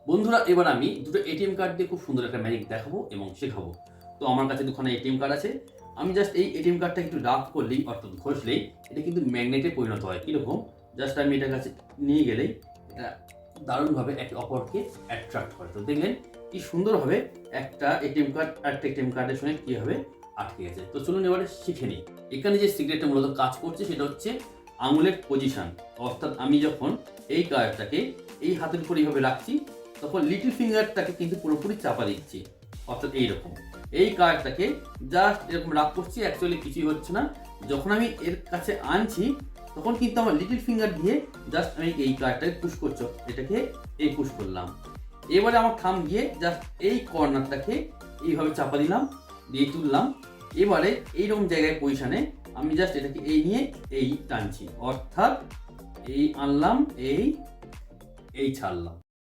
বন্ধুরা, এবার আমি দুটো এটিএম কার্ড দিয়ে খুব সুন্দর একটা ম্যাজিক দেখাবো এবং শেখাবো। তো আমার কাছে দুখানা এটিএম কার্ড আছে। আমি জাস্ট এই এটিএম কার্ডটা একটু রাফ করলেই অর্থাৎ ঘষলেই এটা কিন্তু ম্যাগনেটে পরিণত হয়। কিরকম? জাস্ট আমি এটার কাছে নিয়ে গেলেই এটা দারুণভাবে একে অপরকে অ্যাট্রাক্ট করে। তো দেখলেন কি সুন্দরভাবে একটা এটিএম কার্ড আরেকটা এটিএম কার্ডের সঙ্গে কীভাবে আটকে গেছে। তো চলুন এবারে শিখে নিই। এখানে যে সিক্রেটটা মূলত কাজ করছে সেটা হচ্ছে আঙুলের পজিশন। অর্থাৎ আমি যখন এই কার্ডটাকে এই হাতের উপর এইভাবে রাখছি, তখন লিটল ফিঙ্গারটাকে কিন্তু পুরোপুরি চাপা দিচ্ছি। অর্থাৎ এইরকম এই কার্ডটাকে জাস্ট এরকম রাখ করছি, অ্যাকচুয়ালি কিছুই হচ্ছে না। যখন আমি এর কাছে আনছি তখন কিন্তু আমার লিটল ফিঙ্গার দিয়ে জাস্ট আমি এই কার্ডটাকে পুশ করছি, এটাকে এই পুশ করলাম। এবারে আমার থাম দিয়ে জাস্ট এই কর্নারটাকে এইভাবে চাপা দিলাম, দিয়ে তুললাম। এবারে এইরকম জায়গায় পজিশনে আমি জাস্ট এটাকে এই নিয়ে এই টানছি, অর্থাৎ এই আনলাম, এই ছাড়লাম।